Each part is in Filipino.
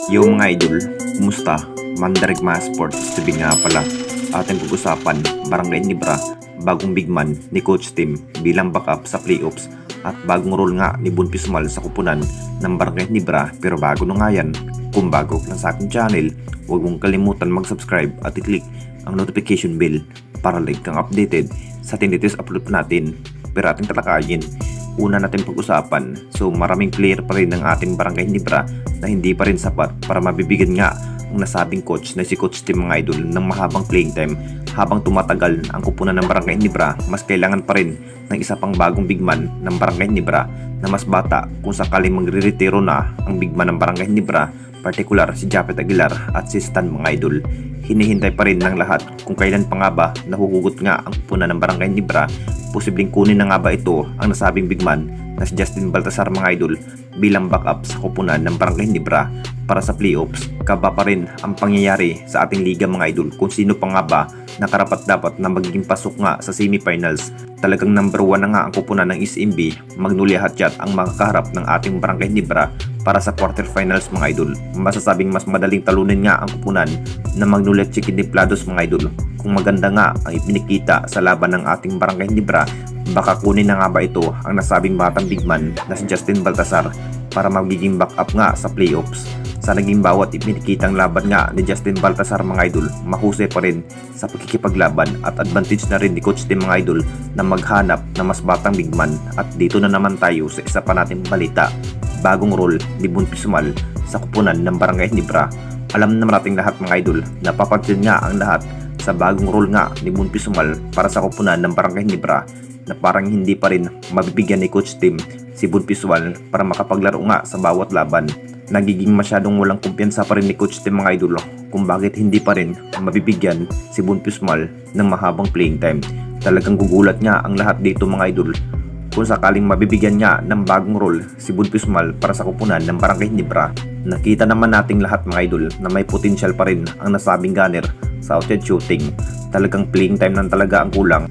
Yo mga idol, kumusta? Mandarigma Sports TV nga pala. Ating pag-usapan, Barangay Nibra, bagong big man ni Coach Tim bilang backup sa playoffs at bagong role nga ni Bon Pismal sa kupunan ng Barangay Nibra. Pero bago na nga yan, kung bago lang sa aking channel, huwag mong kalimutan mag-subscribe at i-click ang notification bell para like kang updated sa tinitest upload natin. Pero ating talakayin, una natin pag-usapan, so maraming player pa rin ng ating Barangay Nibra na hindi pa rin sapat para mabibigyan nga ang nasabing coach na si Coach Tim mga idol ng mahabang playing time. Habang tumatagal ang kupunan ng Barangay Nibra, mas kailangan pa rin ng isa pang bagong big man ng Barangay Nibra na mas bata kung sakaling magre-retiro na ang big man ng Barangay Nibra, partikular si Japet Aguilar at si Stan mga idol. Hinihintay pa rin ng lahat kung kailan pa nga ba nahuhugot nga ang kupunan ng Barangay Nibra. Posibleng kunin na nga ba ito ang nasabing big man na si Justin Baltasar mga idol bilang backup sa kupunan ng Barangay Nibra para sa playoffs. Kaba pa rin ang pangyayari sa ating liga mga idol kung sino pa nga ba nakarapat dapat na magiging pasok nga sa semifinals. Talagang number 1 na nga ang kupunan ng SMB, Magnolia Hatchat ang makakaharap ng ating Barangay Nibra para sa quarterfinals mga idol. Masasabing mas madaling talunin nga ang kupunan ng Magnolia Chicken Templados mga idol. Kung maganda nga ang ipinikita sa laban ng ating Barangay Nibra, baka kunin na nga ba ito ang nasabing batang big man na si Justin Baltasar para magiging backup nga sa playoffs. Sa naging bawat ipinikitang laban nga ni Justin Baltasar mga idol, mahusay pa rin sa pagkikipaglaban at advantage na rin ni Coach Tim mga idol na maghanap na mas batang big man. At dito na naman tayo sa isa pa nating balita, bagong role ni Bon Pismal sa kupunan ng Barangay Nibra. Alam naman nating lahat mga idol, napapansin nga ang lahat sa bagong role nga ni Bon Pismal para sa kupunan ng Barangay Nibra na parang hindi pa rin mabibigyan ni Coach Tim si Bon Pismal para makapaglaro nga sa bawat laban. Nagiging masyadong walang kumpiyansa pa rin ni Coach Tim mga idol kung bakit hindi pa rin mabibigyan si Bon Pismal ng mahabang playing time. Talagang gugulat nga ang lahat dito mga idol kung sakaling mabibigyan niya ng bagong role si Bon Pismal para sa kupunan ng Barangay Nibra. Nakita naman nating lahat mga idol na may potential pa rin ang nasabing gunner sa outside shooting. Talagang playing time lang talaga ang kulang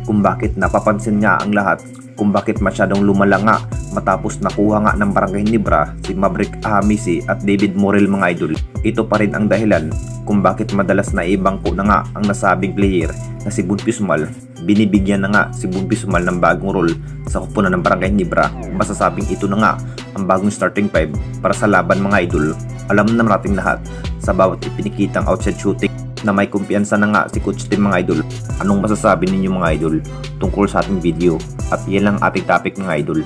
kung bakit napapansin nga ang lahat kung bakit masyadong lumala nga matapos nakuha nga ng Barangay Nibra si Maverick Ahamisi at David Morel mga idol. Ito pa rin ang dahilan kung bakit madalas na ibangko na nga ang nasabing player na si Bon Pismal. Binibigyan na nga si Bon Pismal ng bagong role sa kupunan ng Barangay Nibra. Masasabing ito na nga ang bagong starting 5 para sa laban mga idol. Alam naman nating lahat sa bawat ipinikitang outside shooting na may kumpiyansa na nga si Coach Tim mga idol. Anong masasabi ninyo mga idol tungkol sa ating video? At yan lang ating topic mga idol.